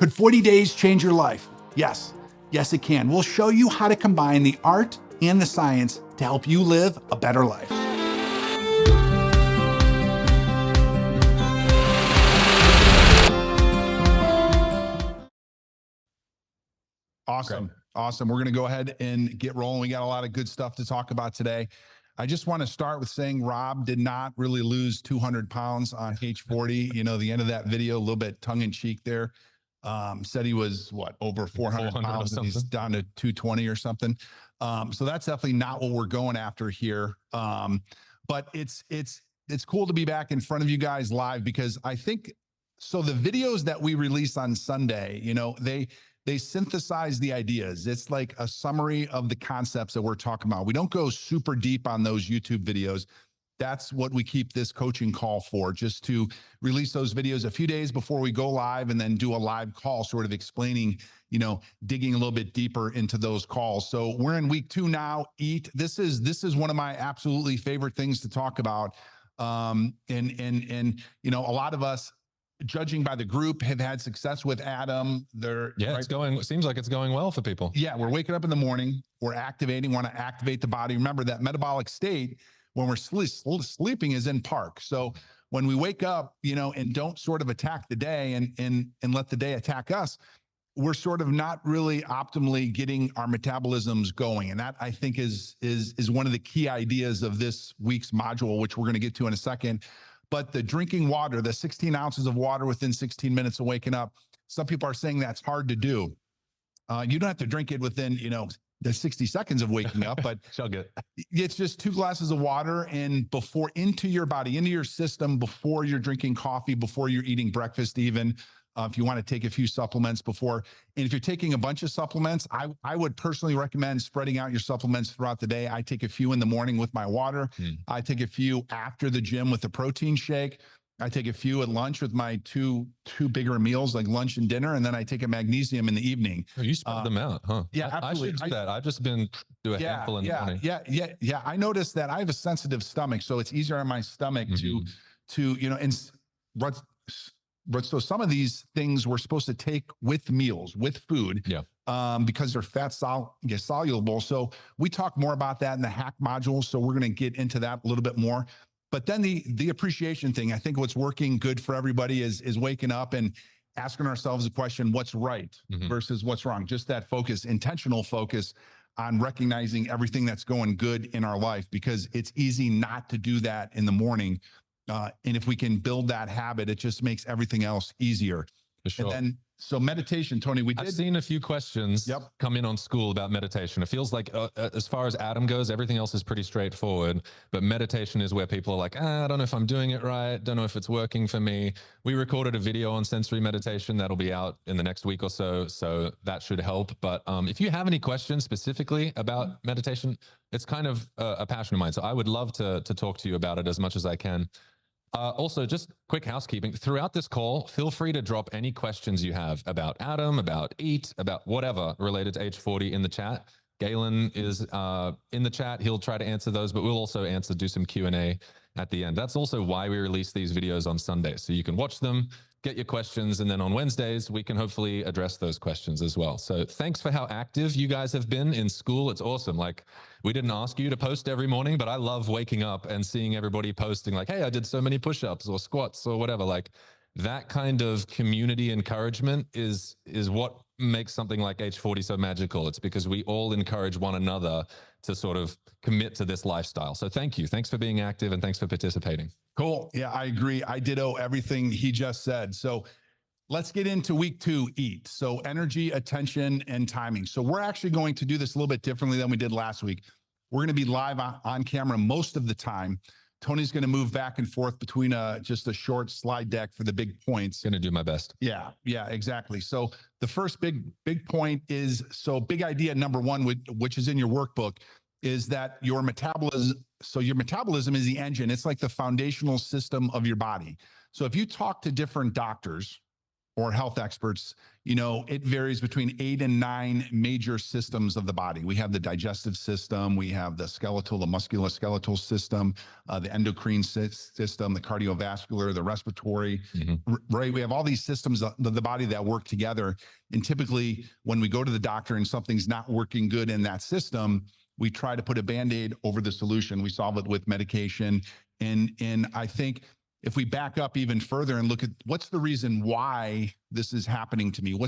Could 40 days change your life? Yes. Yes, it can. We'll show you how to combine the art and the science to help you live a better life. Awesome. Great. Awesome. We're going to go ahead and get rolling. We got a lot of good stuff to talk about today. I just want to start with saying Rob did not really lose 200 pounds on H40. You know, the end of that video, a little bit tongue in cheek there. Said he was over 400 pounds and he's down to 220 or something. So that's definitely not what we're going after here. But it's cool to be back in front of you guys live, because I think, so the videos that we release on Sunday, you know, they synthesize the ideas. It's like a summary of the concepts that we're talking about. We don't go super deep on those YouTube videos. That's what we keep this coaching call for, just to release those videos a few days before we go live, and then do a live call sort of explaining, you know, digging a little bit deeper into those calls. So we're in week 2 now. Eat. This is one of my absolutely favorite things to talk about. And you know, a lot of us, judging by the group, have had success with Adam. It seems like it's going well for people. Yeah, we're waking up in the morning, we're activating, want to activate the body. Remember that metabolic state when we're sleeping is in park. So when we wake up, you know, and don't sort of attack the day and let the day attack us, we're sort of not really optimally getting our metabolisms going. And that, I think, is one of the key ideas of this week's module, which we're going to get to in a second. But the drinking water, the 16 ounces of water within 16 minutes of waking up, some people are saying that's hard to do. You don't have to drink it within, you know, the 60 seconds of waking up, but it's just 2 glasses of water and into your body, into your system, before you're drinking coffee, before you're eating breakfast even. If you want to take a few supplements before. And if you're taking a bunch of supplements, I would personally recommend spreading out your supplements throughout the day. I take a few in the morning with my water. I take a few after the gym with the protein shake. I take a few at lunch with my two bigger meals, like lunch and dinner. And then I take a magnesium in the evening. Oh, you spread them out, huh? Yeah, absolutely. I should do that. I've just been do a handful in the morning. Yeah. I noticed that I have a sensitive stomach, so it's easier on my stomach to, you know, and so some of these things we're supposed to take with meals, with food, because they're fat soluble. So we talk more about that in the hack module. So we're going to get into that a little bit more. But then the appreciation thing, I think what's working good for everybody is waking up and asking ourselves the question, what's right versus what's wrong? Just that focus, intentional focus on recognizing everything that's going good in our life, because it's easy not to do that in the morning. And if we can build that habit, it just makes everything else easier. For sure. And then, so meditation, Tony, I've seen a few questions come in on school about meditation. It feels like as far as Adam goes, everything else is pretty straightforward, but meditation is where people are like, I don't know if I'm doing it right. Don't know if it's working for me. We recorded a video on sensory meditation that'll be out in the next week or so. So that should help. But if you have any questions specifically about meditation, it's kind of a passion of mine. So I would love to talk to you about it as much as I can. Also, just quick housekeeping. Throughout this call, feel free to drop any questions you have about Adam, about EAT, about whatever related to H40 in the chat. Galen is in the chat. He'll try to answer those, but we'll also do some Q&A at the end. That's also why we release these videos on Sunday. So you can watch them, get your questions, and then on Wednesdays, we can hopefully address those questions as well. So thanks for how active you guys have been in school. It's awesome. Like, we didn't ask you to post every morning, but I love waking up and seeing everybody posting like, hey, I did so many push-ups or squats or whatever. Like, that kind of community encouragement is what makes something like H40 so magical. It's because we all encourage one another to sort of commit to this lifestyle. So thank you. Thanks for being active and thanks for participating. Cool. Yeah, I agree. I ditto everything he just said. So let's get into week 2, EAT. So energy, attention, and timing. So we're actually going to do this a little bit differently than we did last week. We're going to be live on camera most of the time. Tony's going to move back and forth between just a short slide deck for the big points. Going to do my best. Yeah, exactly. So the first big point is, so big idea number 1, which is in your workbook, is that your metabolism is the engine. It's like the foundational system of your body. So if you talk to different doctors, or health experts, you know, it varies between 8 and 9 major systems of the body. We have the digestive system, we have the skeletal, the musculoskeletal system, the endocrine system, the cardiovascular, the respiratory, right? We have all these systems of the body that work together. And typically when we go to the doctor and something's not working good in that system, we try to put a Band-Aid over the solution. We solve it with medication. And I think if we back up even further and look at what's the reason why this is happening to me,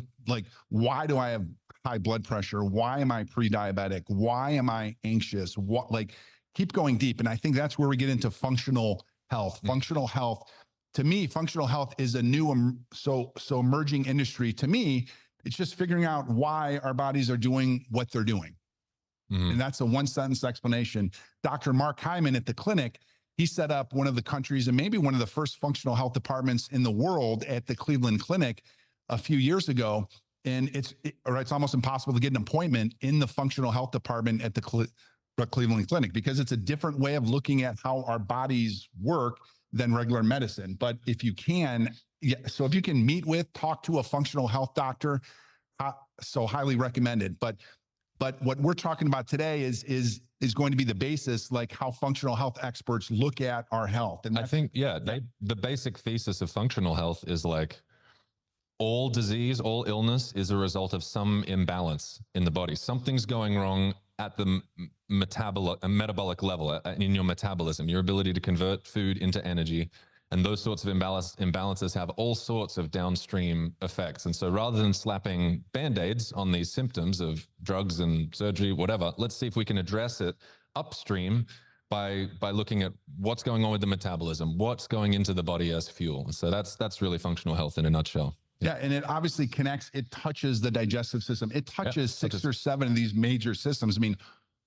why do I have high blood pressure? Why am I pre-diabetic? Why am I anxious? Keep going deep. And I think that's where we get into functional health. Functional health, to me, functional health is a new, so emerging industry. To me, it's just figuring out why our bodies are doing what they're doing. And that's a one-sentence explanation. Dr. Mark Hyman at the clinic, he set up one of the countries and maybe one of the first functional health departments in the world at the Cleveland Clinic a few years ago. And it's almost impossible to get an appointment in the functional health department at the Cleveland Clinic because it's a different way of looking at how our bodies work than regular medicine. But if you can, so if you can talk to a functional health doctor, so highly recommended. But what we're talking about today is going to be the basis, like how functional health experts look at our health. And I think, the basic thesis of functional health is like all disease, all illness is a result of some imbalance in the body. Something's going wrong at the metabolic level, in your metabolism, your ability to convert food into energy. And those sorts of imbalances have all sorts of downstream effects. And so rather than slapping Band-Aids on these symptoms of drugs and surgery, whatever, let's see if we can address it upstream by looking at what's going on with the metabolism, what's going into the body as fuel. So that's really functional health in a nutshell. Yeah, and it obviously connects, it touches the digestive system. It touches 6 or 7 of these major systems. I mean,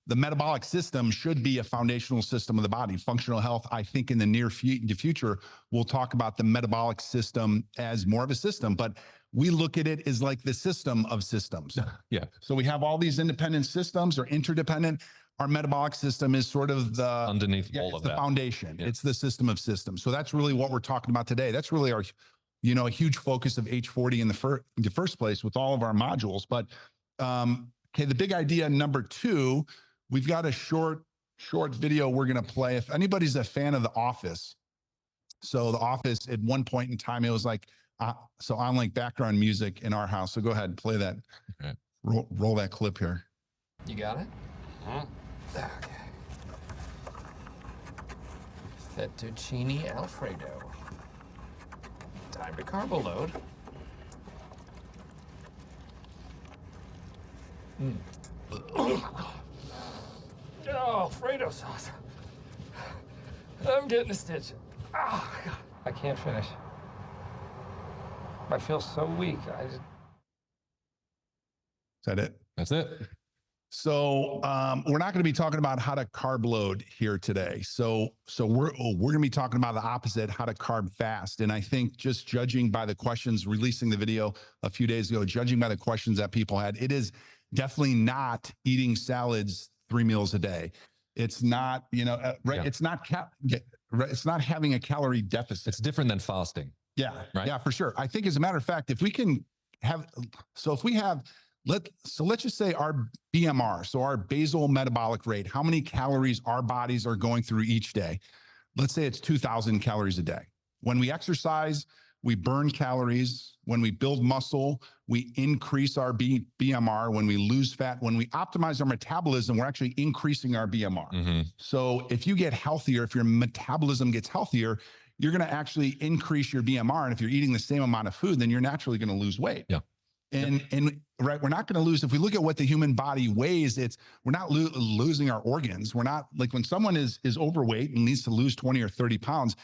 the metabolic system should be a foundational system of the body. Functional health, I think in the near future, we'll talk about the metabolic system as more of a system, but we look at it as like the system of systems. Yeah. So we have all these independent systems or interdependent. Our metabolic system is sort of the underneath all of the that foundation. Yeah. It's the system of systems. So that's really what we're talking about today. That's really our, a huge focus of H40 in the first place with all of our modules. But okay, the big idea number 2. We've got a short video we're going to play. If anybody's a fan of The Office, so The Office at one point in time, it was like, on like background music in our house. So go ahead and play that. Okay. Roll that clip here. You got it? Okay. Fettuccine Alfredo. Time to carbo load. Oh, Alfredo sauce. I'm getting a stitch. Oh, God. I can't finish. I feel so weak. Is that it? That's it. So we're not going to be talking about how to carb load here today. So we're going to be talking about the opposite, how to carb fast. And I think just judging by the questions, releasing the video a few days ago, judging by the questions that people had, it is definitely not eating salads 3 meals a day. It's not, right. Yeah. It's not having a calorie deficit. It's different than fasting. Yeah. Right. Yeah, for sure. I think as a matter of fact, if we can have, let's just say our BMR, so our basal metabolic rate, how many calories our bodies are going through each day. Let's say it's 2,000 calories a day. When we exercise, we burn calories. When we build muscle, we increase our BMR. When we lose fat, when we optimize our metabolism, we're actually increasing our BMR. Mm-hmm. So if you get healthier, if your metabolism gets healthier, you're going to actually increase your BMR. And if you're eating the same amount of food, then you're naturally going to lose weight. Yeah. And right, we're not going to lose. If we look at what the human body weighs, we're not losing our organs. We're not, like when someone is overweight and needs to lose 20 or 30 pounds,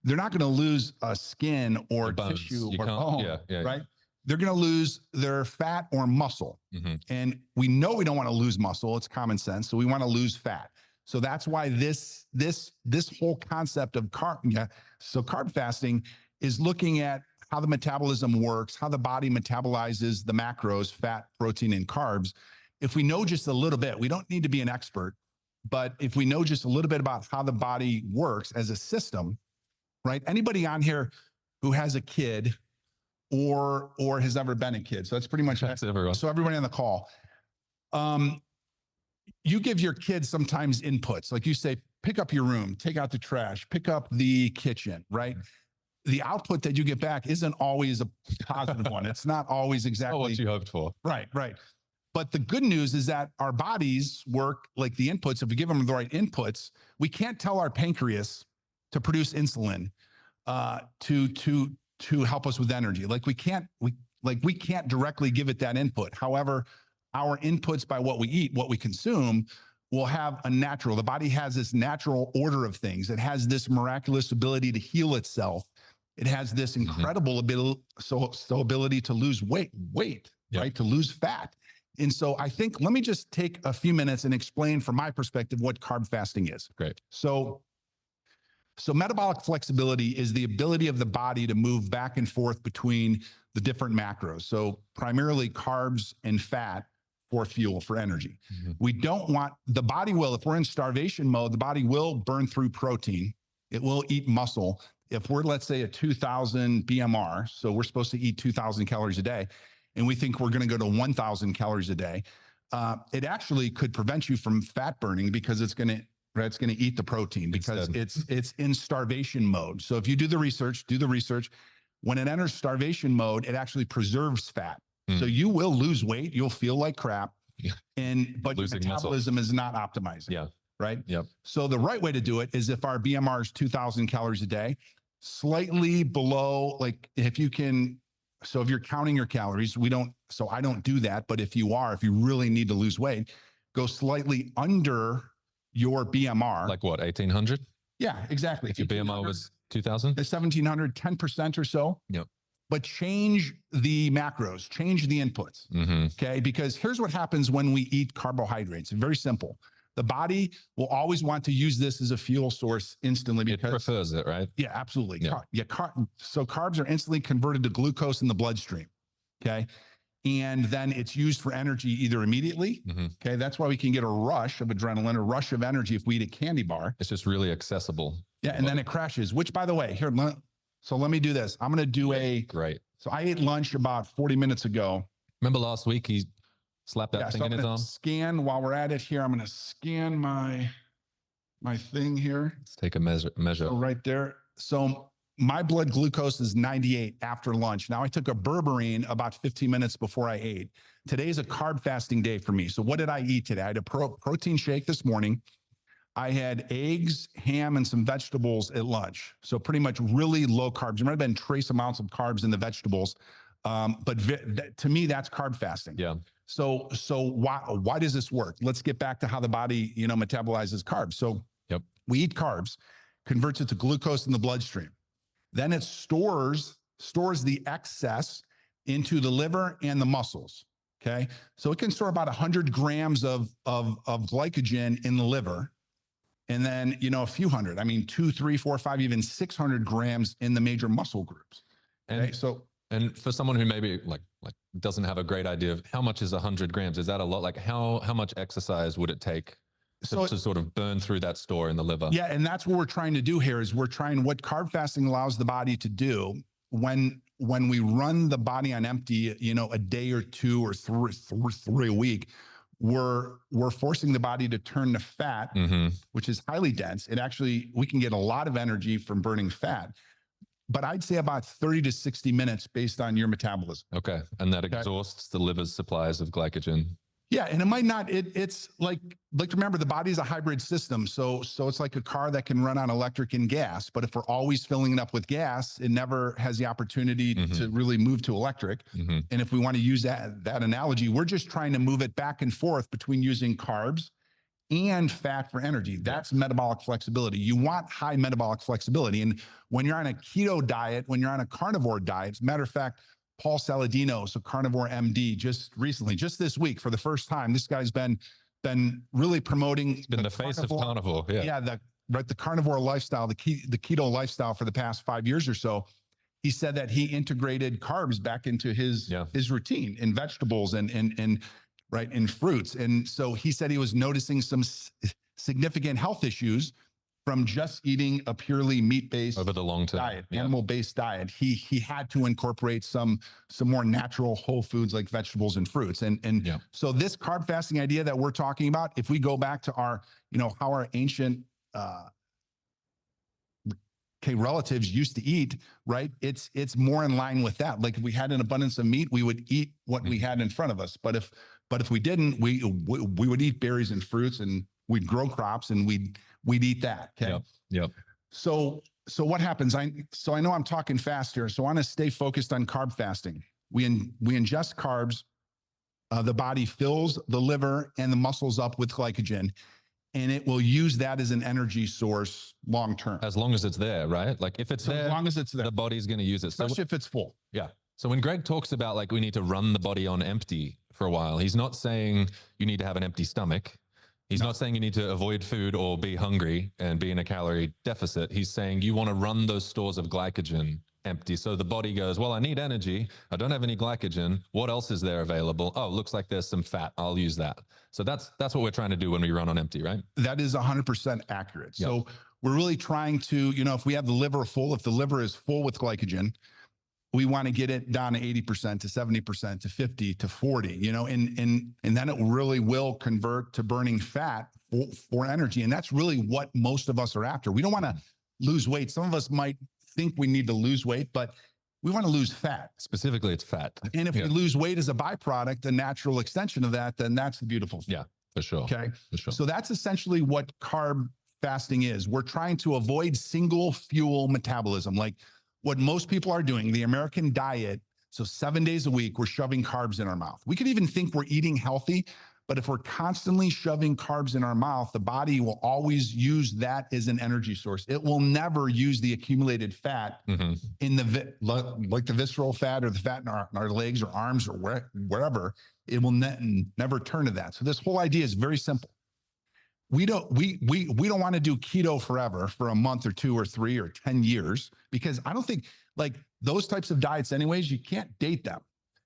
they're not going to lose skin or tissue or bone, right? They're going to lose their fat or muscle. Mm-hmm. And we know we don't want to lose muscle. It's common sense. So we want to lose fat. So that's why this whole concept of carb fasting is looking at how the metabolism works, how the body metabolizes the macros, fat, protein, and carbs. If we know just a little bit, we don't need to be an expert, but if we know just a little bit about how the body works as a system, right? Anybody on here who has a kid or has ever been a kid. So that's pretty much That's everyone. So everybody on the call. You give your kids sometimes inputs, like you say, pick up your room, take out the trash, pick up the kitchen, right? The output that you get back isn't always a positive one. It's not always exactly what you hoped for. Right. But the good news is that our bodies work like the inputs. If we give them the right inputs, we can't tell our pancreas to produce insulin to help us with energy. Like we can't directly give it that input. However, our inputs by what we eat, what we consume, will have the body has this natural order of things. It has this miraculous ability to heal itself. It has this incredible ability to lose weight, Yep. right? To lose fat. And so I think, let me just take a few minutes and explain from my perspective what carb fasting is. Great. So metabolic flexibility is the ability of the body to move back and forth between the different macros. So primarily carbs and fat for fuel, for energy. We don't want, the body will, if we're in starvation mode, the body will burn through protein. It will eat muscle. If we're, let's say, a 2000 BMR, so we're supposed to eat 2000 calories a day, and we think we're going to go to 1000 calories a day, it actually could prevent you from fat burning because it's going to eat the protein because it's in starvation mode. So if you do the research, when it enters starvation mode, it actually preserves fat. So you will lose weight, you'll feel like crap, but your metabolism is not optimizing. Yeah. Right? Yep. So the right way to do it is if our BMR is 2000 calories a day, slightly below, like if you can, so if you're counting your calories, I don't do that, but if you really need to lose weight, go slightly under your BMR. Like what, 1800? Yeah, exactly. If your BMR was 2000? 1700, 10% or so. Yep. But change the macros, change the inputs. Okay. Because here's what happens when we eat carbohydrates. Very simple. The body will always want to use this as a fuel source instantly because it prefers it, right? Yeah, absolutely. Yeah. So carbs are instantly converted to glucose in the bloodstream. Okay. And then it's used for energy either immediately. Okay. That's why we can get a rush of adrenaline, a rush of energy if we eat a candy bar. It's just really accessible. Yeah. And then it crashes, which, by the way, so let me do this. I'm going to do Great. So I ate lunch about 40 minutes ago. Remember last week he slapped that thing in his arm? Scan while we're at it here. I'm going to scan my thing here. Let's take a measure. So right there. So my blood glucose is 98 after lunch. Now I took a berberine about 15 minutes before I ate. Today's a carb fasting day for me. So what did I eat today? I had a protein shake this morning. I had eggs, ham, and some vegetables at lunch. So pretty much really low carbs. There might have been trace amounts of carbs in the vegetables. But to me, that's carb fasting. Yeah. So why does this work? Let's get back to how the body, metabolizes carbs. So we eat carbs, converts it to glucose in the bloodstream. Then it stores the excess into the liver and the muscles. Okay. So it can store about 100 grams of glycogen in the liver. And then, a few hundred, 2, 3, 4, 5, even 600 grams in the major muscle groups. Okay. And for someone who maybe like doesn't have a great idea of how much is 100 grams, is that a lot? Like how much exercise would it take to sort of burn through that store in the liver? Yeah. And that's what we're trying to do here is what carb fasting allows the body to do when we run the body on empty, a day or two or three a week, we're forcing the body to turn to fat, which is highly dense. We can get a lot of energy from burning fat, but I'd say about 30 to 60 minutes based on your metabolism. Okay. And that exhausts the liver's supplies of glycogen. Yeah. And it might not, it's like remember the body's a hybrid system. So it's like a car that can run on electric and gas, but if we're always filling it up with gas, it never has the opportunity to really move to electric. And if we want to use that analogy, we're just trying to move it back and forth between using carbs and fat for energy. That's metabolic flexibility. You want high metabolic flexibility. And when you're on a keto diet, when you're on a carnivore diet, as a matter of fact, Paul Saladino, so carnivore MD, just this week for the first time, this guy's been really promoting. It's been the face of carnivore. Yeah. The carnivore lifestyle, the keto lifestyle for the past 5 years or so. He said that he integrated carbs back into his routine in vegetables and fruits. And so he said he was noticing some significant health issues from just eating a purely meat-based over the long term diet, animal-based diet. He had to incorporate some more natural whole foods like vegetables and fruits. And so this carb fasting idea that we're talking about, if we go back to our, how our ancient relatives used to eat, right? It's more in line with that. Like if we had an abundance of meat, we would eat what we had in front of us. But if we didn't, we would eat berries and fruits, and we'd grow crops, and we'd eat that. Okay. Yep. So what happens? I know I'm talking fast here, so I want to stay focused on carb fasting. We ingest carbs. The body fills the liver and the muscles up with glycogen, and it will use that as an energy source long term. As long as it's there, right? Like if it's there, as long as it's there, the body's going to use it. Especially if it's full. Yeah. So when Greg talks about like we need to run the body on empty for a while, he's not saying you need to have an empty stomach. He's not saying you need to avoid food or be hungry and be in a calorie deficit. He's saying you want to run those stores of glycogen empty. So the body goes, well, I need energy. I don't have any glycogen. What else is there available? Oh, looks like there's some fat. I'll use that. So that's what we're trying to do when we run on empty, right? That is 100% accurate. Yep. So we're really trying to, if we have the liver full, if the liver is full with glycogen, we want to get it down to 80%, to 70%, to 50, to 40, and then it really will convert to burning fat for energy. And that's really what most of us are after. We don't want to lose weight. Some of us might think we need to lose weight, but we want to lose fat. Specifically, it's fat. And if we lose weight as a byproduct, the natural extension of that, then that's the beautiful thing. Yeah, for sure. Okay. For sure. So that's essentially what carb fasting is. We're trying to avoid single fuel metabolism. Like what most people are doing, the American diet. So 7 days a week, we're shoving carbs in our mouth. We could even think we're eating healthy, but if we're constantly shoving carbs in our mouth, the body will always use that as an energy source. It will never use the accumulated fat in like the visceral fat or the fat in our legs or arms or wherever. It will never turn to that. So this whole idea is very simple. We don't want to do keto forever for a month or 2 or 3 or 10 years, because I don't think like those types of diets anyways, you can't date them.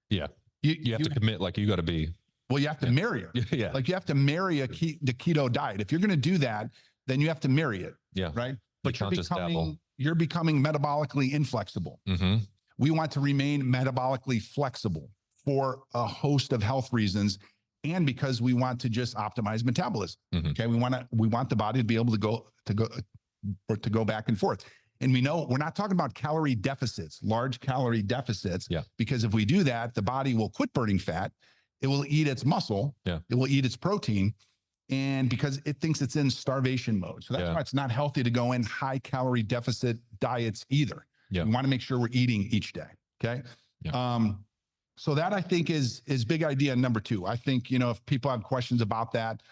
Yeah. You have to commit, like you got to be. Well, you have to marry her. Yeah. Like you have to marry the keto diet. If you're going to do that, then you have to marry it. Yeah. Right. But you're becoming metabolically inflexible. We want to remain metabolically flexible for a host of health reasons, and because we want to just optimize metabolism. Okay. We want the body to be able to go back and forth. And we know we're not talking about calorie deficits, large calorie deficits, because if we do that, the body will quit burning fat. It will eat its muscle. It will eat its protein. And because it thinks it's in starvation mode. So that's why it's not healthy to go in high calorie deficit diets either. We want to make sure we're eting each day. Okay. So that I think is big idea number 2. I think, if people have questions about that,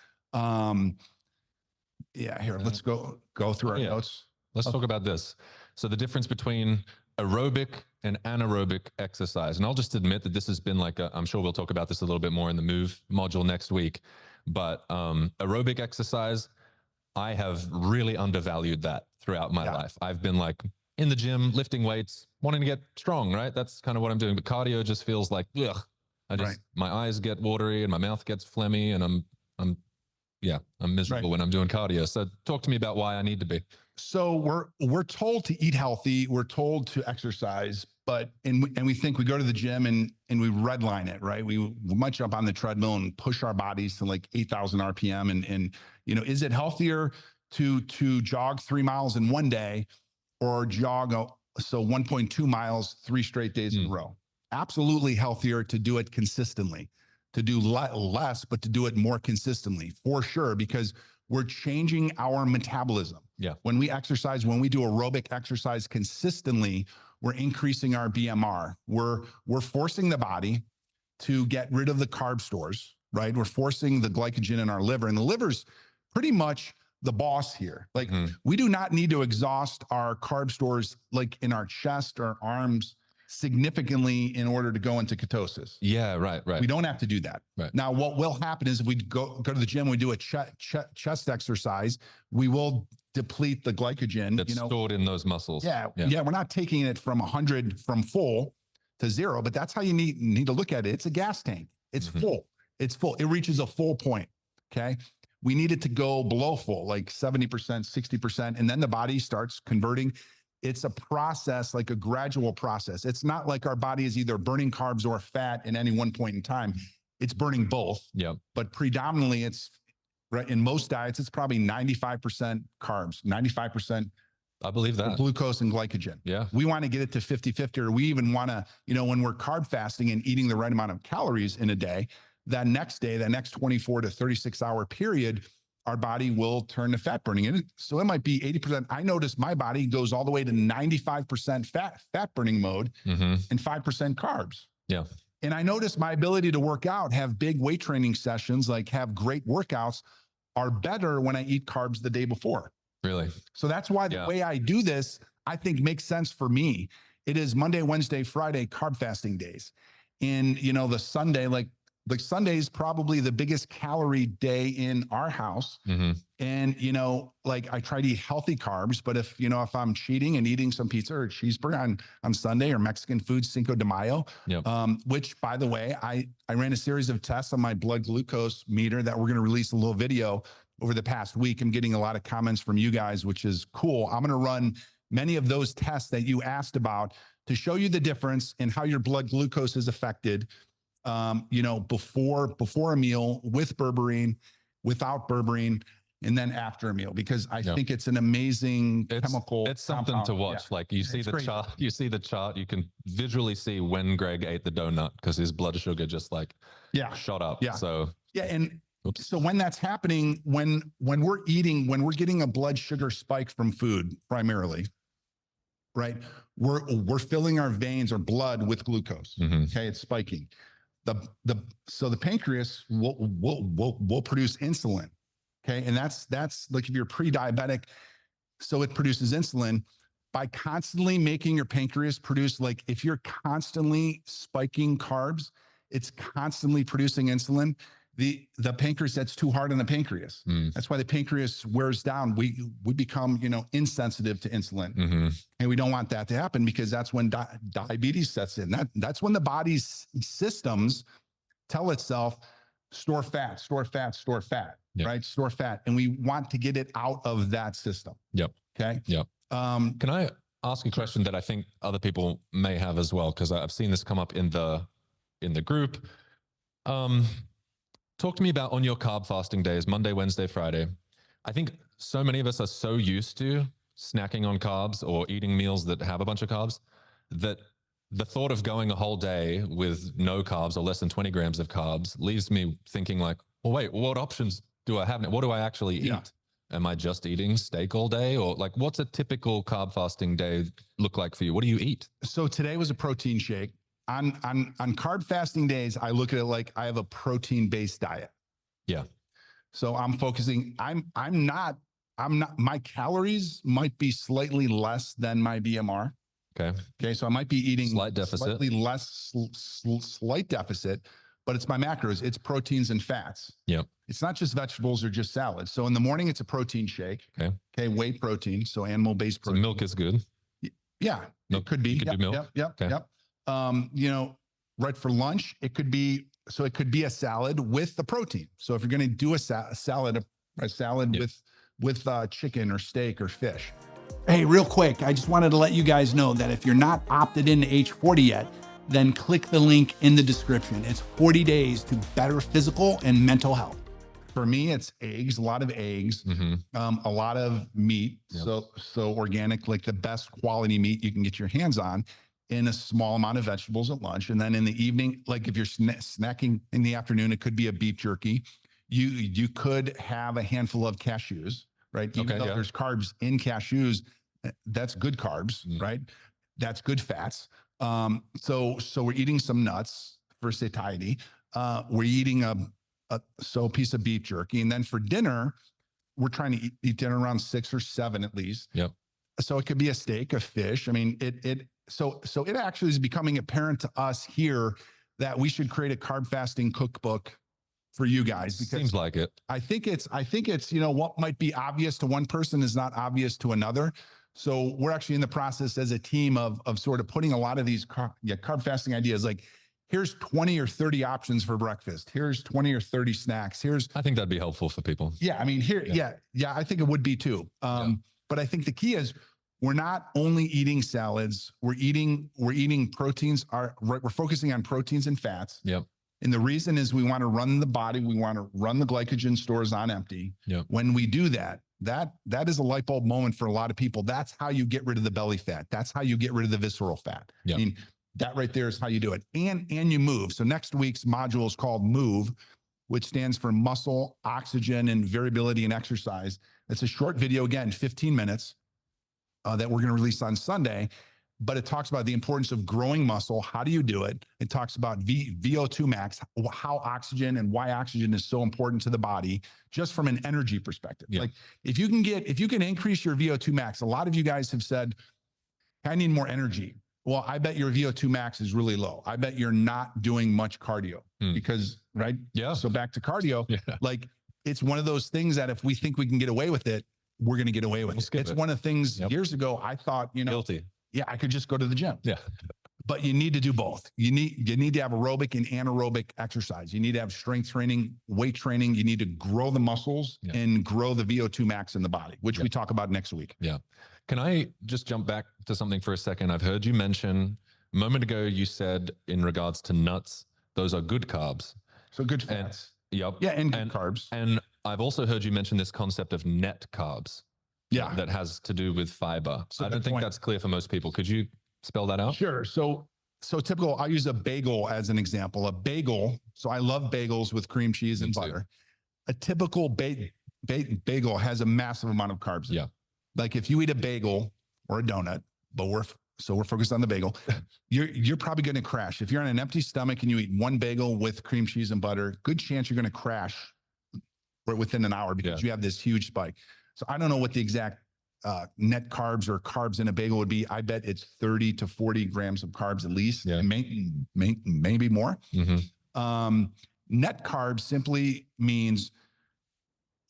here, let's go through our notes. Let's talk about this. So the difference between aerobic and anaerobic exercise. And I'll just admit that this has been like I'm sure we'll talk about this a little bit more in the move module next week, but aerobic exercise, I have really undervalued that throughout my life. I've been like in the gym, lifting weights, wanting to get strong, right? That's kind of what I'm doing. But cardio just feels like, ugh. My eyes get watery and my mouth gets phlegmy, and I'm miserable when I'm doing cardio. So talk to me about why I need to be. So we're told to eat healthy. We're told to exercise, and we think we go to the gym and we redline it, right? We might jump on the treadmill and push our bodies to like 8,000 RPM. And is it healthier to jog 3 miles in one day, or jog 1.2 miles 3 straight days in a row? Absolutely healthier to do it consistently, to do less, but to do it more consistently, for sure, because we're changing our metabolism. When we exercise, when we do aerobic exercise consistently, we're increasing our BMR. We're forcing the body to get rid of the carb stores, right? We're forcing the glycogen in our liver, and the liver's pretty much the boss here. Like we do not need to exhaust our carb stores like in our chest or arms significantly in order to go into ketosis. Right. We don't have to do that. Now, what will happen is if we go to the gym, we do a chest exercise, we will deplete the glycogen that's stored in those muscles. We're not taking it from 100 from full to 0, but that's how you need to look at it. It's a gas tank. It's full. It's full. It reaches a full point. Okay. we need it to go below full, like 70%, 60%. And then the body starts converting. It's a process, like a gradual process. It's not like our body is either burning carbs or fat in any one point in time. It's burning both. Yeah. But predominantly it's right. In most diets, it's probably 95% carbs, 95% I believe that. glucose and glycogen. Yeah. We want to get it to 50-50, or we even want to, when we're carb fasting and eating the right amount of calories in a day, that next day, that next 24 to 36 hour period, our body will turn to fat burning. And so it might be 80%. I notice my body goes all the way to 95% fat burning mode and 5% carbs. Yeah. And I notice my ability to work out, have big weight training sessions, like have great workouts, are better when I eat carbs the day before. Really? So that's why the way I do this, I think makes sense for me. It is Monday, Wednesday, Friday, carb fasting days. And, the Sunday, like Sunday is probably the biggest calorie day in our house. And, like I try to eat healthy carbs, but if I'm cheating and eating some pizza or cheeseburger on Sunday, or Mexican food, Cinco de Mayo, which, by the way, I ran a series of tests on my blood glucose meter that we're going to release a little video over the past week. I'm getting a lot of comments from you guys, which is cool. I'm going to run many of those tests that you asked about to show you the difference in how your blood glucose is affected, before a meal, with berberine, without berberine, and then after a meal, because I think it's an amazing chemical. It's something to watch. Like you see the chart, you can visually see when Greg ate the donut because his blood sugar just shot up. So and so when that's happening, when we're getting a blood sugar spike from food primarily, right? We're filling our veins or blood with glucose. Okay, it's spiking. So the pancreas will produce insulin. Okay, and that's like if you're pre-diabetic, so it produces insulin by constantly making your pancreas produce. Like if you're constantly spiking carbs, it's constantly producing insulin. The pancreas, that's too hard on the pancreas. That's why the pancreas wears down. We become, insensitive to insulin, and we don't want that to happen, because that's when diabetes sets in. That's when the body's systems tell itself, store fat, store fat, store fat, right? Store fat. And we want to get it out of that system. Okay. Can I ask a question that I think other people may have as well? Because I've seen this come up in the group. Talk to me about on your carb fasting days, Monday, Wednesday, Friday. I think so many of us are so used to snacking on carbs or eating meals that have a bunch of carbs that the thought of going a whole day with no carbs or less than 20 grams of carbs leaves me thinking like, well, wait, what options do I have now? What do I actually eat? Am I just eating steak all day? Or like, what's a typical carb fasting day look like for you? What do you eat? So today was a protein shake. On carb fasting days, I look at it like I have a protein-based diet. So I'm focusing, I'm not, my calories might be slightly less than my BMR. Okay. So I might be eating slight deficit, slightly less, slight deficit, but it's my macros. It's proteins and fats. It's not just vegetables or just salads. So in the morning, it's a protein shake. Okay. Whey protein. So animal-based protein. So milk is good. Milk, it could be. You could do milk. Right for lunch, it could be a salad with the protein. So if you're going to do a salad with chicken or steak or fish. Hey, real quick, I just wanted to let you guys know that if you're not opted into H40 yet, then click the link in the description. It's 40 days to better physical and mental health. For me, it's eggs, a lot of eggs, a lot of meat. So organic, like the best quality meat you can get your hands on, in a small amount of vegetables at lunch. And then in the evening, like if you're snacking in the afternoon, it could be a beef jerky. You could have a handful of cashews, right? Even though there's carbs in cashews, that's good carbs, right? That's good fats. So we're eating some nuts for satiety. We're eating a piece of beef jerky. And then for dinner, we're trying to eat dinner around 6 or 7 at least. So it could be a steak, a fish. I mean, so it actually is becoming apparent to us here that we should create a carb fasting cookbook for you guys, because seems like it. I think it's, what might be obvious to one person is not obvious to another. So we're actually in the process as a team of sort of putting a lot of these carb fasting ideas, like, here's 20 or 30 options for breakfast. Here's 20 or 30 snacks. I think that'd be helpful for people. Yeah. I mean, I think it would be too. But I think the key is we're not only eating salads, we're eating proteins. We're focusing on proteins and fats. Yep. And the reason is we want to run the body, we want to run the glycogen stores on empty. Yep. When we do that, that is a light bulb moment for a lot of people. That's how you get rid of the belly fat. That's how you get rid of the visceral fat. Yep. I mean, that right there is how you do it. And you move. So next week's module is called Move, which stands for muscle, oxygen, and variability in exercise. It's a short video, again, 15 minutes, that we're going to release on Sunday. But it talks about the importance of growing muscle. How do you do it? It talks about VO2 max, how oxygen and why oxygen is so important to the body, just from an energy perspective. Yeah. Like if you can increase your VO2 max, a lot of you guys have said, I need more energy. Well, I bet your VO2 max is really low. I bet you're not doing much cardio because, right? Yeah. So back to cardio, like it's one of those things that if we think we can get away with it, we're going to get away with it. It's one of the things years ago, I thought, Guilty. Yeah, I could just go to the gym. Yeah. But you need to do both. You need to have aerobic and anaerobic exercise. You need to have strength training, weight training. You need to grow the muscles and grow the VO2 max in the body, which we talk about next week. Yeah. Can I just jump back to something for a second? I've heard you mention a moment ago, you said in regards to nuts, those are good carbs. So good fats. Yep. Yeah, and good carbs. And I've also heard you mention this concept of net carbs. Yeah. That has to do with fiber. So I don't think that's clear for most people. Could you spell that out? Sure. So typical, I'll use a bagel as an example. A bagel, so I love bagels with cream cheese and butter. A typical bagel has a massive amount of carbs. Yeah. Like if you eat a bagel or a donut, but we're focused on the bagel, you're probably going to crash. If you're on an empty stomach and you eat one bagel with cream cheese and butter, good chance you're going to crash within an hour because you have this huge spike. So I don't know what the exact net carbs or carbs in a bagel would be. I bet it's 30 to 40 grams of carbs at least, maybe more. Net carbs simply means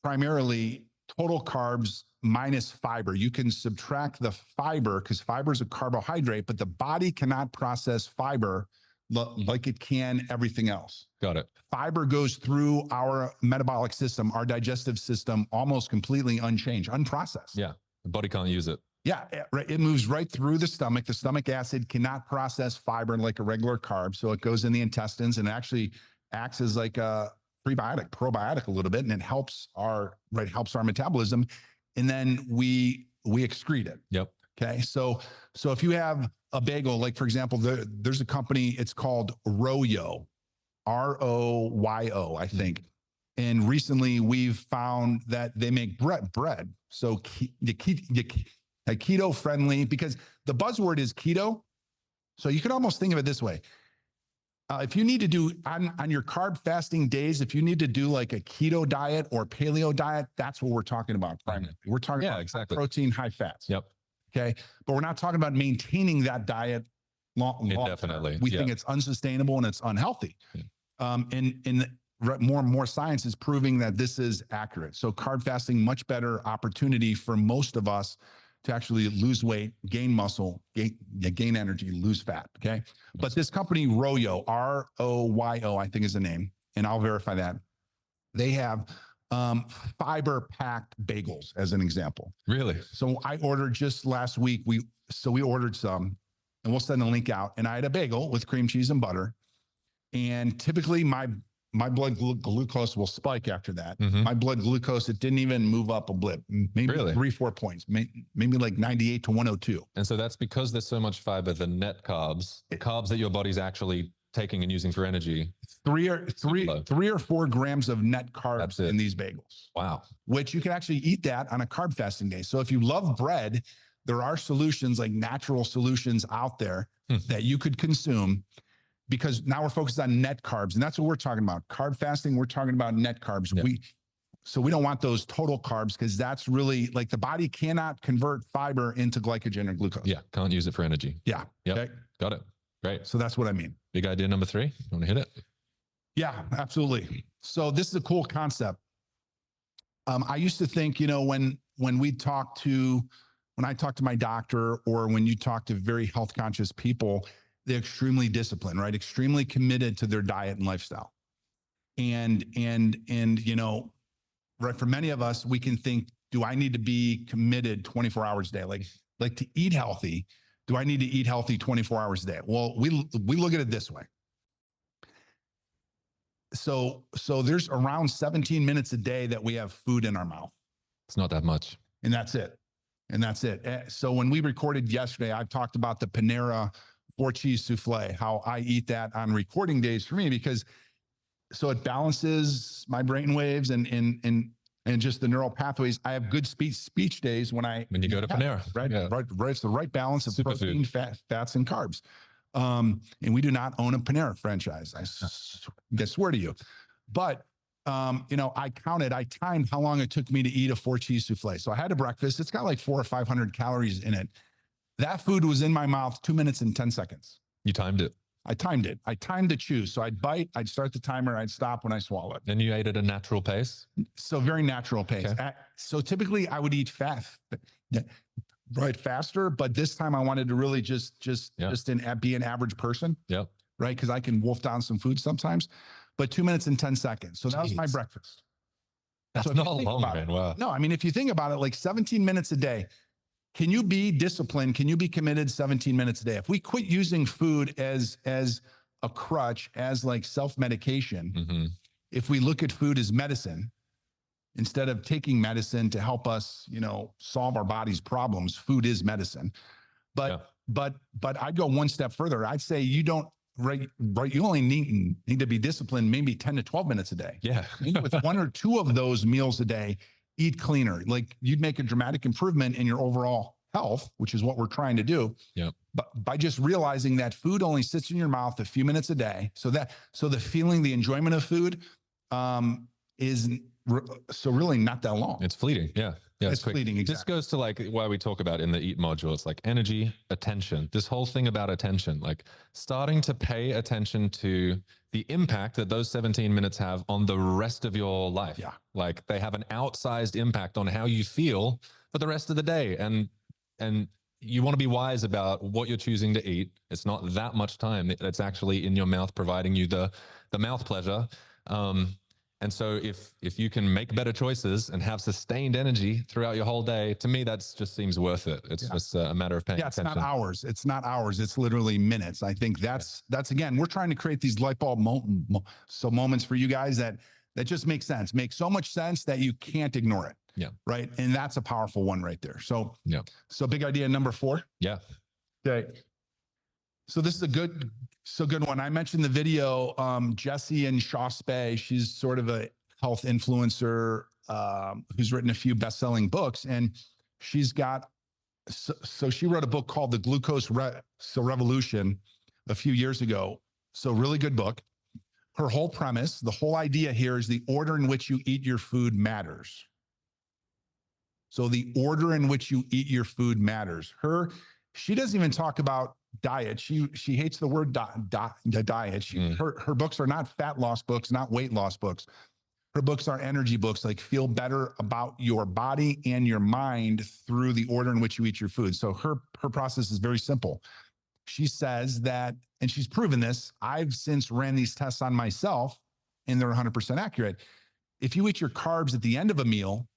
primarily total carbs minus fiber. You can subtract the fiber because fiber is a carbohydrate, but the body cannot process fiber like it can everything else. Got it. Fiber goes through our metabolic system, our digestive system, almost completely unchanged, unprocessed. Yeah. The body can't use it. Yeah. It moves right through the stomach. The stomach acid cannot process fiber like a regular carb. So it goes in the intestines and actually acts as like a probiotic a little bit. And it helps our metabolism. And then we excrete it. Yep. Okay. So if you have a bagel, like for example, there's a company, it's called Royo, ROYO, I think. And recently we've found that they make bread. So keto friendly, because the buzzword is keto. So you could almost think of it this way. If you need to do on your carb fasting days, if you need to do like a keto diet or paleo diet, that's what we're talking about. We're talking about exactly. High protein, high fats. Yep. Okay. But we're not talking about maintaining that diet long Definitely. We think it's unsustainable and it's unhealthy. And more and more science is proving that this is accurate. So carb fasting, much better opportunity for most of us to actually lose weight, gain muscle, gain energy, lose fat. Okay. But this company, Royo, ROYO, I think is the name, and I'll verify that. They have fiber packed bagels as an example. Really? So I ordered just last week. We ordered some and we'll send a link out, and I had a bagel with cream cheese and butter. And typically my blood glucose will spike after that. My blood glucose, it didn't even move up a blip, maybe 3-4 points, maybe like 98 to 102. And so that's because there's so much fiber, the net carbs, carbs that your body's actually taking and using for energy. 3 or 4 grams of net carbs in these bagels. Wow. Which you can actually eat that on a carb fasting day. So if you love bread, there are solutions, like natural solutions out there that you could consume, because now we're focused on net carbs. And that's what we're talking about. Carb fasting, we're talking about net carbs. Yep. We don't want those total carbs, because that's really like the body cannot convert fiber into glycogen or glucose. Yeah. Can't use it for energy. Yeah. Yep. Okay. Got it. Great. So that's what I mean. Big idea number 3. You want to hit it? Yeah, absolutely. So this is a cool concept. I used to think, when I talk to my doctor, or when you talk to very health conscious people, they're extremely disciplined, right? Extremely committed to their diet and lifestyle. And you know, right, for many of us, we can think, do I need to be committed 24 hours a day? Like to eat healthy, do I need to eat healthy 24 hours a day? Well, we look at it this way. So there's around 17 minutes a day that we have food in our mouth. It's not that much. And that's it. And that's it. So when we recorded yesterday, I've talked about the Panera 4-cheese souffle, how I eat that on recording days for me, because so it balances my brain waves and just the neural pathways. I have good speech days when you go to Panera, right? Yeah. Right. It's the right balance of Superfood. protein, fats, and carbs. And we do not own a Panera franchise. I swear to you. But you know, I timed how long it took me to eat a 4-cheese souffle. So I had a breakfast. It's got like 400 or 500 calories in it. That food was in my mouth 2 minutes and 10 seconds. You timed it. I timed it. I timed the chew. So I'd bite, I'd start the timer, I'd stop when I swallow it. And you ate at a natural pace? So very natural pace. Okay. So typically I would eat faster, but this time I wanted to really just be an average person. Yep. Right? Because I can wolf down some food sometimes. But 2 minutes and 10 seconds. So that was my breakfast. That's so not long, man. Wow. No, I mean, if you think about it, like 17 minutes a day, can you be disciplined? Can you be committed 17 minutes a day? If we quit using food as a crutch, as like self-medication, if we look at food as medicine, instead of taking medicine to help us, you know, solve our body's problems, food is medicine. But I'd go one step further. I'd say you don't, right. You only need to be disciplined maybe 10 to 12 minutes a day. Yeah. Maybe with 1 or 2 of those meals a day, eat cleaner. Like you'd make a dramatic improvement in your overall health, which is what we're trying to do. Yeah. But by just realizing that food only sits in your mouth a few minutes a day. So the feeling, the enjoyment of food is really not that long. It's fleeting. Yeah. Yeah, it's fleeting. Exactly. This goes to like why we talk about in the EAT module. It's like energy, attention, this whole thing about attention, like starting to pay attention to the impact that those 17 minutes have on the rest of your life. Yeah. Like they have an outsized impact on how you feel for the rest of the day. And you want to be wise about what you're choosing to eat. It's not that much time. It's actually in your mouth, providing you the mouth pleasure. And so if you can make better choices and have sustained energy throughout your whole day, to me, that just seems worth it. It's just a matter of paying attention. It's not hours. It's not hours. It's literally minutes. I think that's again, we're trying to create these light bulb moments for you guys that just make sense, make so much sense that you can't ignore it. Yeah. Right. And that's a powerful one right there. So, yeah. So big idea number 4. Yeah. Okay. So this is a good one. I mentioned the video, Jessie and Shaw Spey. She's sort of a health influencer who's written a few best-selling books, and she's got. So she wrote a book called The Glucose Revolution a few years ago. So really good book. Her whole premise, the whole idea here is the order in which you eat your food matters. So the order in which you eat your food matters. She doesn't even talk about diet. She hates the word diet. Her books are not fat loss books, not weight loss books. Her books are energy books, like feel better about your body and your mind through the order in which you eat your food. So her process is very simple. She says that, and she's proven this, I've since ran these tests on myself, and they're 100% accurate. If you eat your carbs at the end of a meal,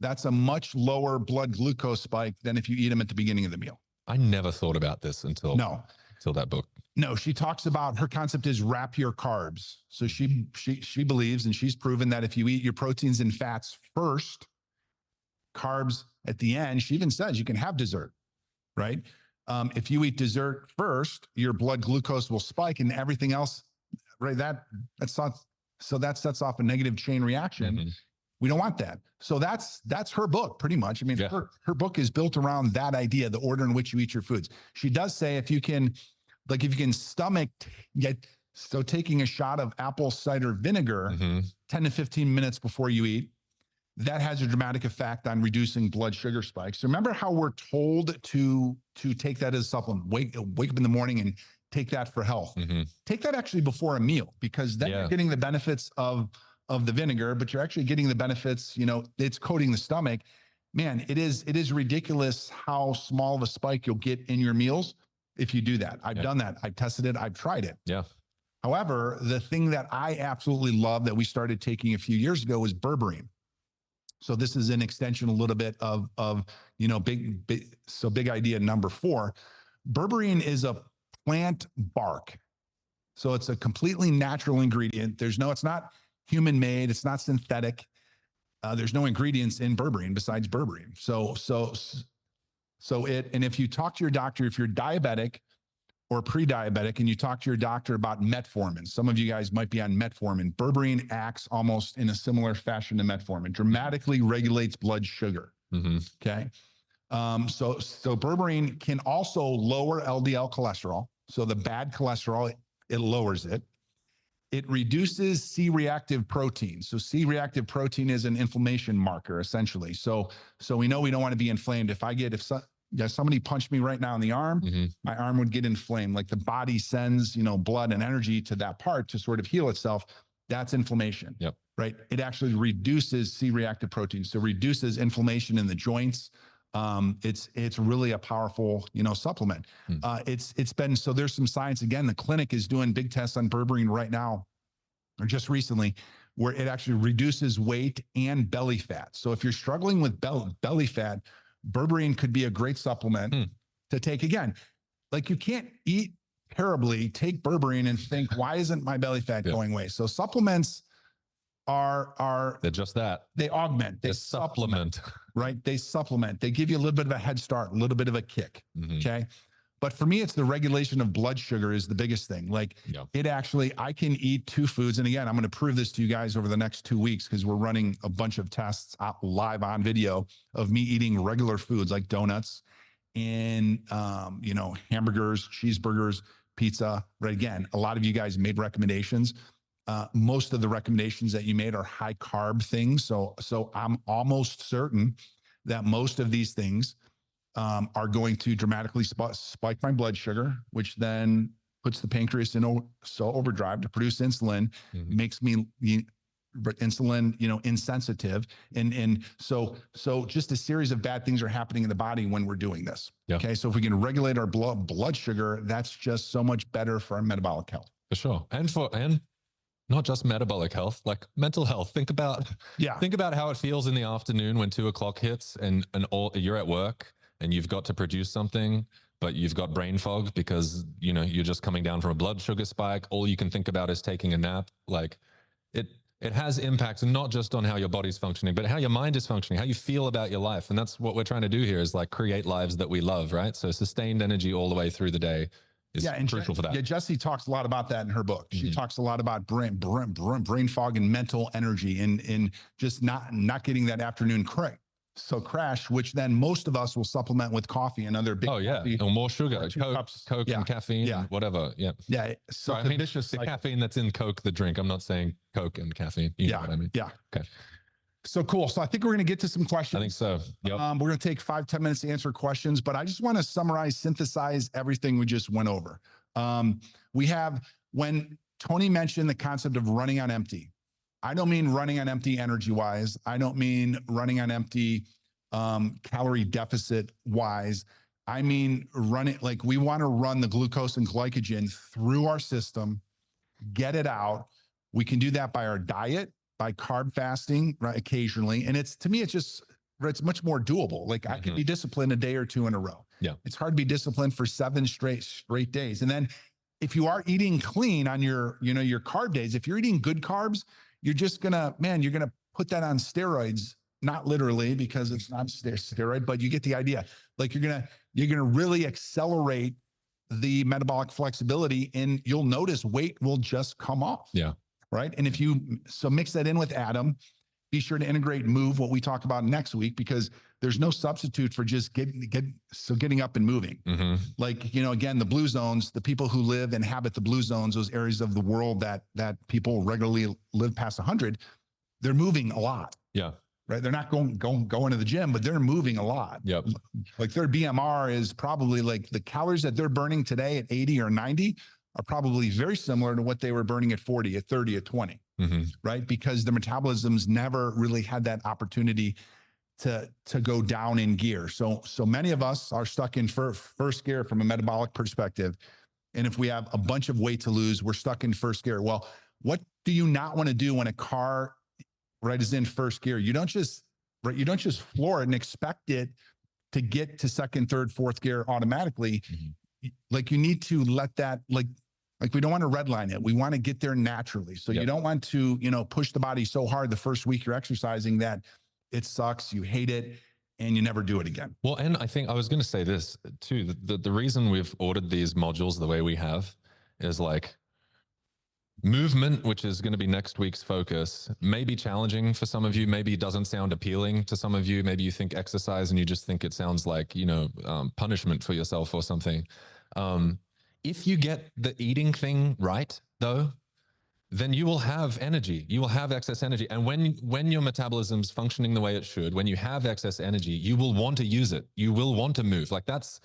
that's a much lower blood glucose spike than if you eat them at the beginning of the meal. I never thought about this until that book. No, she talks about, her concept is wrap your carbs. So she believes, and she's proven, that if you eat your proteins and fats first, carbs at the end, she even says you can have dessert, right? If you eat dessert first, your blood glucose will spike and everything else, right? That sets off a negative chain reaction. Mm-hmm. We don't want that. So that's her book pretty much. I mean, her book is built around that idea, the order in which you eat your foods. She does say if you can stomach taking a shot of apple cider vinegar 10 to 15 minutes before you eat, that has a dramatic effect on reducing blood sugar spikes. So remember how we're told to take that as a supplement, wake up in the morning and take that for health. Mm-hmm. Take that actually before a meal, because then you're getting the benefits of the vinegar, but you're actually getting the benefits, it's coating the stomach. Man, it is ridiculous how small of a spike you'll get in your meals if you do that. I've done that. I've tested it. I've tried it. Yeah. However, the thing that I absolutely love that we started taking a few years ago was berberine. So this is an extension a little bit of you know, big idea number 4. Berberine is a plant bark. So it's a completely natural ingredient. It's not human made. It's not synthetic. There's no ingredients in berberine besides berberine. And if you talk to your doctor, if you're diabetic or pre-diabetic, and you talk to your doctor about metformin, some of you guys might be on metformin. Berberine acts almost in a similar fashion to metformin. Dramatically regulates blood sugar. Okay. So berberine can also lower LDL cholesterol. So the bad cholesterol, it lowers it. It reduces C-reactive protein. So C-reactive protein is an inflammation marker, essentially. So we know we don't want to be inflamed. If somebody punched me right now in the arm, my arm would get inflamed. Like the body sends, you know, blood and energy to that part to sort of heal itself. That's inflammation. Yep. Right. It actually reduces C-reactive protein. So reduces inflammation in the joints. It's really a powerful, you know, supplement. So there's some science. Again, the clinic is doing big tests on berberine right now, or just recently, where it actually reduces weight and belly fat. So if you're struggling with belly fat, berberine could be a great supplement to take. Again, like you can't eat terribly, take berberine and think, why isn't my belly fat going away? So supplements they're just that. They augment, they supplement, right? They supplement, they give you a little bit of a head start, a little bit of a kick. Okay. But for me, it's the regulation of blood sugar is the biggest thing. Like it actually, I can eat 2 foods. And again, I'm going to prove this to you guys over the next 2 weeks, because we're running a bunch of tests live on video of me eating regular foods like donuts and, you know, hamburgers, cheeseburgers, pizza. Right. Again, a lot of you guys made recommendations. Most of the recommendations that you made are high carb things. So I'm almost certain that most of these things are going to dramatically spike my blood sugar, which then puts the pancreas in overdrive to produce insulin, makes me insulin, you know, insensitive. And so just a series of bad things are happening in the body when we're doing this. Okay. So if we can regulate our blood sugar, that's just so much better for our metabolic health. For sure. And not just metabolic health, like mental health. Think about how it feels in the afternoon when 2 o'clock hits and you're at work and you've got to produce something, but you've got brain fog because, you know, you're just coming down from a blood sugar spike. All you can think about is taking a nap. Like it has impacts not just on how your body's functioning, but how your mind is functioning, how you feel about your life. And that's what we're trying to do here, is like create lives that we love, right? So sustained energy all the way through the day is crucial for that. Yeah, Jessie talks a lot about that in her book. She talks a lot about brain fog and mental energy and just not getting that afternoon crash, which then most of us will supplement with coffee and other big coffee, or more sugar, Coke and caffeine, and whatever. Yeah. So I mean, the caffeine that's in Coke, the drink. I'm not saying Coke and caffeine. You know what I mean? Yeah. Okay. So cool. So I think we're going to get to some questions. I think so. Yep. We're going to take 5-10 minutes to answer questions, but I just want to synthesize everything we just went over. When Tony mentioned the concept of running on empty, I don't mean running on empty energy wise. I don't mean running on empty calorie deficit wise. I mean, like we want to run the glucose and glycogen through our system, get it out. We can do that by our diet, by carb fasting, right, occasionally. And to me, it's much more doable. Like I can be disciplined a day or 2 in a row. Yeah. It's hard to be disciplined for 7 straight days. And then if you are eating clean on your carb days, if you're eating good carbs, you're just you're going to put that on steroids, not literally because it's not steroid, but you get the idea. Like you're going to really accelerate the metabolic flexibility and you'll notice weight will just come off. Yeah. Right. And if you mix that in with Adam, be sure to integrate move, what we talk about next week, because there's no substitute for just getting up and moving. Like, again, the blue zones, the people who live and inhabit the blue zones, those areas of the world that people regularly live past 100, they're moving a lot. Yeah. Right. They're not going to the gym, but they're moving a lot. Yep. Like their BMR is probably like the calories that they're burning today at 80 or 90 are probably very similar to what they were burning at 40, at 30, at 20, right? Because the metabolisms never really had that opportunity to go down in gear. So many of us are stuck in first gear from a metabolic perspective. And if we have a bunch of weight to lose, we're stuck in first gear. Well, what do you not want to do when a car is in first gear? You don't just floor it and expect it to get to second, third, fourth gear automatically. Like you need to let that, like we don't want to redline it. We want to get there naturally. So you don't want to, push the body so hard the first week you're exercising that it sucks, you hate it, and you never do it again. Well, and I think I was going to say this too. The reason we've ordered these modules the way we have is like movement, which is going to be next week's focus, may be challenging for some of you. Maybe it doesn't sound appealing to some of you. Maybe you think exercise and you just think it sounds like, punishment for yourself or something. If you get the eating thing right, though, then you will have energy. You will have excess energy. And when your metabolism's functioning the way it should, when you have excess energy, you will want to use it. You will want to move. Like that's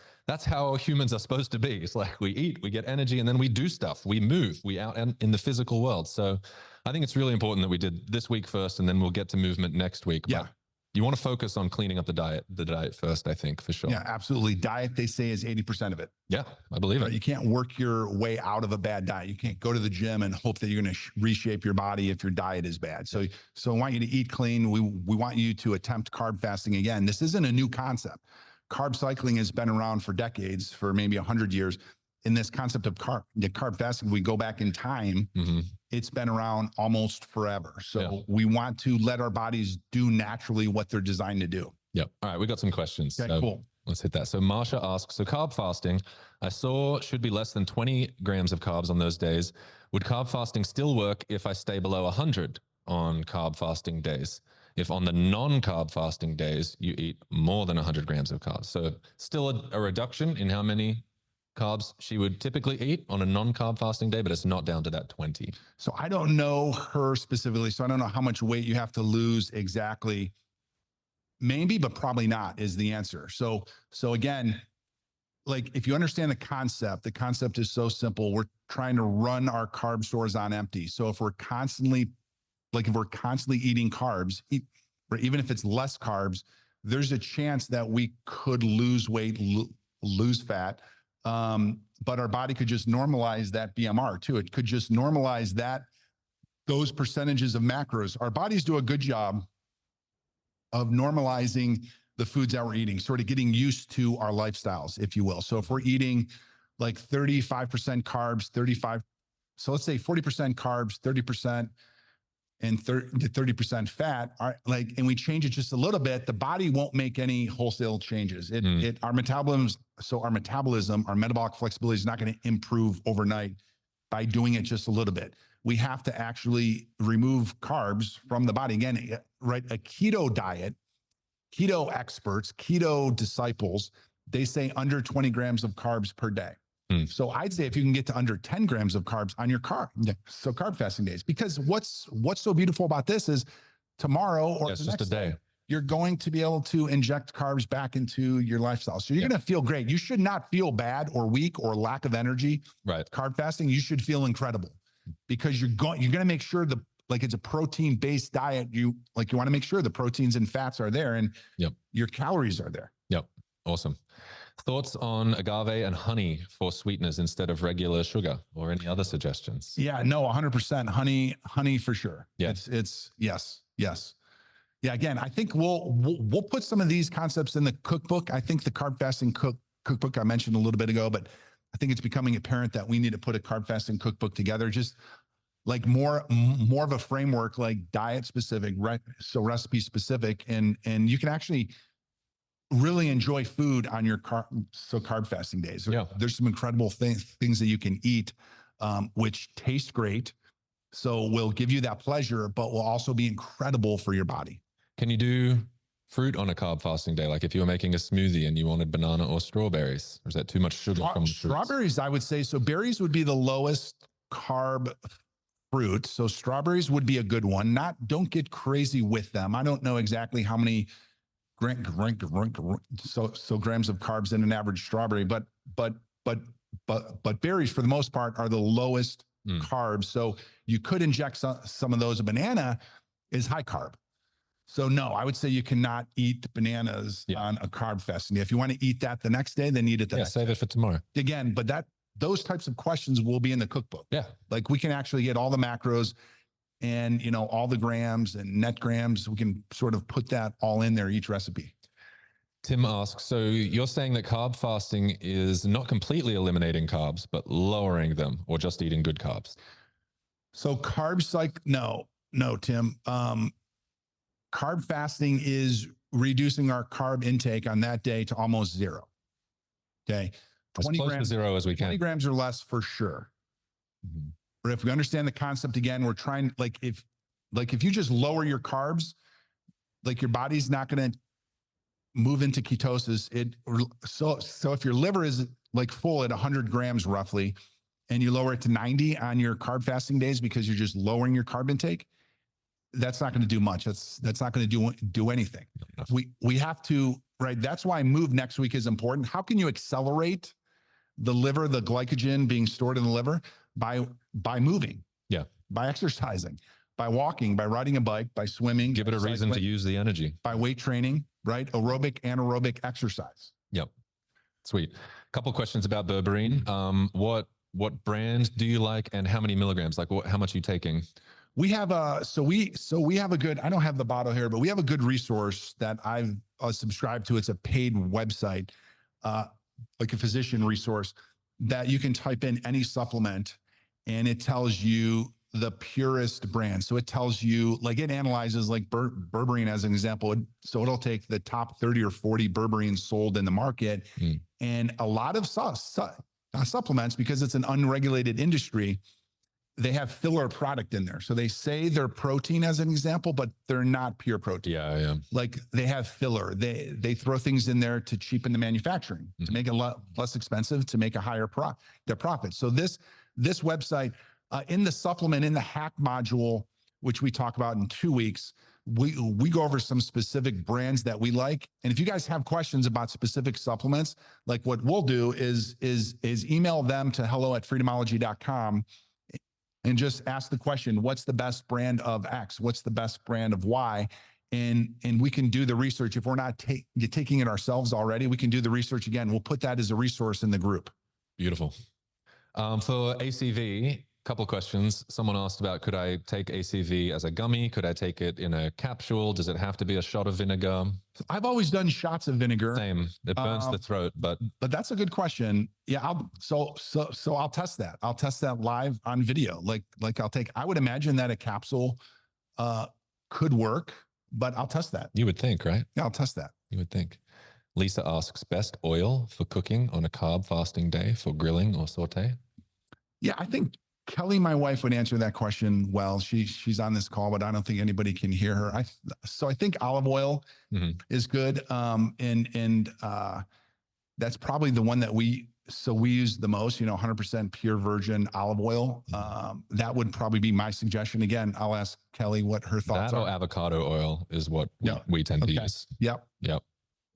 how humans are supposed to be. It's like we eat, we get energy, and then we do stuff. We move, we out in the physical world. So I think it's really important that we did this week first, and then we'll get to movement next week. Yeah. But you want to focus on cleaning up the diet first, I think, for sure. Yeah, absolutely. Diet, they say, is 80% of it. Yeah, I believe it. You can't work your way out of a bad diet. You can't go to the gym and hope that you're going to reshape your body if your diet is bad. So I want you to eat clean. We want you to attempt carb fasting again. This isn't a new concept. Carb cycling has been around for decades, for maybe 100 years. In this concept of carb fasting, we go back in time, it's been around almost forever. So we want to let our bodies do naturally what they're designed to do. Yep. All right, we got some questions. Okay, so cool. Let's hit that. So Marsha asks, so carb fasting, I saw should be less than 20 grams of carbs on those days. Would carb fasting still work if I stay below 100 on carb fasting days? If on the non-carb fasting days, you eat more than 100 grams of carbs. So still a reduction in how many carbs she would typically eat on a non-carb fasting day, but it's not down to that 20. So I don't know her specifically. So I don't know how much weight you have to lose exactly. Maybe, but probably not is the answer. So again, like if you understand the concept is so simple. We're trying to run our carb stores on empty. So if we're constantly eating carbs, or even if it's less carbs, there's a chance that we could lose weight, lose fat. But our body could just normalize that BMR too. It could just normalize those percentages of macros. Our bodies do a good job of normalizing the foods that we're eating, sort of getting used to our lifestyles, if you will. So if we're eating like 35% carbs, so let's say 40% carbs, 30% and 30% fat, and we change it just a little bit, the body won't make any wholesale changes. Our metabolism, our metabolic flexibility is not going to improve overnight by doing it just a little bit. We have to actually remove carbs from the body. Again, right? A keto diet, keto experts, keto disciples, they say under 20 grams of carbs per day. So I'd say if you can get to under 10 grams of carbs on your carb fasting days, because what's so beautiful about this is tomorrow or it's the just next a day, you're going to be able to inject carbs back into your lifestyle. So you're going to feel great. You should not feel bad or weak or lack of energy. Right. Carb fasting, you should feel incredible because you're going to make sure it's a protein-based diet. You want to make sure the proteins and fats are there and your calories are there. Yep. Awesome. Thoughts on agave and honey for sweeteners instead of regular sugar, or any other suggestions? Yeah, no, 100% honey for sure. Yeah. It's yes. Yeah. Again, I think we'll put some of these concepts in the cookbook. I think the carb fasting cookbook I mentioned a little bit ago, but I think it's becoming apparent that we need to put a carb fasting cookbook together, just like more of a framework, like diet specific, right? So recipe specific, and you can actually really enjoy food on your carb fasting days. Yeah. There's some incredible things that you can eat, which taste great. So will give you that pleasure, but will also be incredible for your body. Can you do fruit on a carb fasting day? Like if you were making a smoothie and you wanted banana or strawberries, or is that too much sugar from fruits? Strawberries, I would say. So berries would be the lowest carb fruit. So strawberries would be a good one. Don't get crazy with them. I don't know exactly how many grams of carbs in an average strawberry, but berries for the most part are the lowest carbs. So you could inject some of those. A banana is high carb. So no, I would say you cannot eat bananas on a carb fasting day. If you want to eat that the next day, then eat it the next save day. it for tomorrow. Again, but those types of questions will be in the cookbook. Yeah. Like we can actually get all the macros and, you know, all the grams and net grams. We can sort of put that all in there, each recipe. Tim asks, so you're saying that carb fasting is not completely eliminating carbs, but lowering them, or just eating good carbs? So carbs, like, no, Tim. Carb fasting is reducing our carb intake on that day to almost zero. Okay. As close to zero as we can. 20 grams or less for sure. Mm-hmm. But if we understand the concept again, we're trying, like if you just lower your carbs, like your body's not going to move into ketosis. So if your liver is like full at 100 grams roughly, and you lower it to 90 on your carb fasting days because you're just lowering your carb intake, that's not going to do much. That's not going to do anything. We have to, right? That's why Move next week is important. How can you accelerate the liver, the glycogen being stored in the liver? By moving, by exercising, by walking, by riding a bike, by swimming. Give it a reason to use the energy. By weight training, right? Aerobic, anaerobic exercise. Yep. Sweet. Couple questions about berberine. What brand do you like, and how many milligrams? Like how much are you taking? We have we have a good, I don't have the bottle here, but we have a good resource that I've subscribed to. It's a paid website, like a physician resource that you can type in any supplement and it tells you the purest brand. So it tells you, like, it analyzes like berberine as an example. So it'll take the top 30 or 40 berberines sold in the market. And a lot of supplements, because it's an unregulated industry, they have filler product in there. So they say they're protein as an example, but they're not pure protein. Yeah. Like they have filler. They throw things in there to cheapen the manufacturing, to make it less expensive, to make a higher their profit. So this website, in the supplement, in the hack module, which we talk about in 2 weeks, we go over some specific brands that we like. And if you guys have questions about specific supplements, like what we'll do is email them to hello@freedomology.com and just ask the question, what's the best brand of X? What's the best brand of Y? And we can do the research. If we're not taking it ourselves already, we can do the research again. We'll put that as a resource in the group. Beautiful. For ACV, couple questions. Someone asked about, could I take ACV as a gummy? Could I take it in a capsule? Does it have to be a shot of vinegar? I've always done shots of vinegar. Same. It burns the throat, but that's a good question. Yeah. So I'll test that. I'll test that live on video. Like I would imagine that a capsule could work, but I'll test that. You would think, right? Yeah, I'll test that. You would think. Lisa asks, best oil for cooking on a carb fasting day for grilling or saute? Yeah, I think Kelly, my wife, would answer that question well. She's on this call, but I don't think anybody can hear her. So I think olive oil is good. And that's probably the one that we use the most, 100% pure virgin olive oil. That would probably be my suggestion. Again, I'll ask Kelly what her thoughts are. That or avocado oil is what we tend to use. Yep.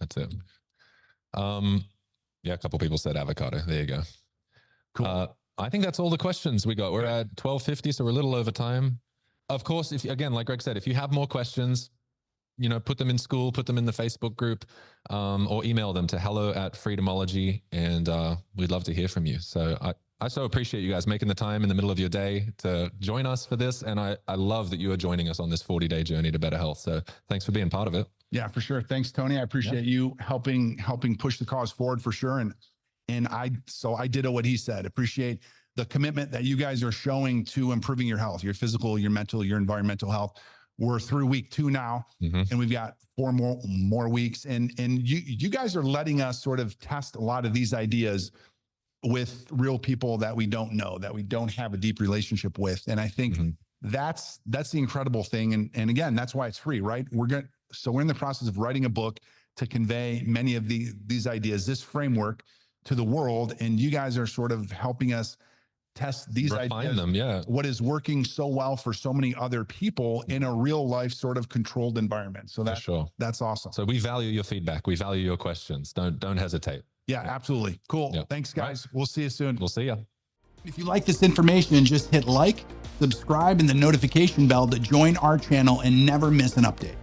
That's it. A couple people said avocado. There you go. Cool. I think that's all the questions we got. We're at 12:50, so we're a little over time. Of course, again, like Greg said, if you have more questions, put them in school, put them in the Facebook group, or email them to hello@freedomology, and we'd love to hear from you. So I so appreciate you guys making the time in the middle of your day to join us for this, and I love that you are joining us on this 40-day journey to better health. So thanks for being part of it. Yeah, for sure. Thanks, Tony. I appreciate you helping push the cause forward for sure. And I did what he said. Appreciate the commitment that you guys are showing to improving your health, your physical, your mental, your environmental health. We're through week 2 now, and we've got 4 more weeks. And you guys are letting us sort of test a lot of these ideas with real people that we don't know, that we don't have a deep relationship with. And I think that's the incredible thing. And again, that's why it's free, right? We're in the process of writing a book to convey many of these ideas, this framework, to the world, and you guys are sort of helping us test these ideas. Them, what is working so well for so many other people in a real life sort of controlled environment. So that's awesome. So we value your feedback. We value your questions. Don't hesitate. Yeah, absolutely. Cool. Yep. Thanks, guys. Right. We'll see you soon. We'll see you. If you like this information, just hit like, subscribe, and the notification bell to join our channel and never miss an update.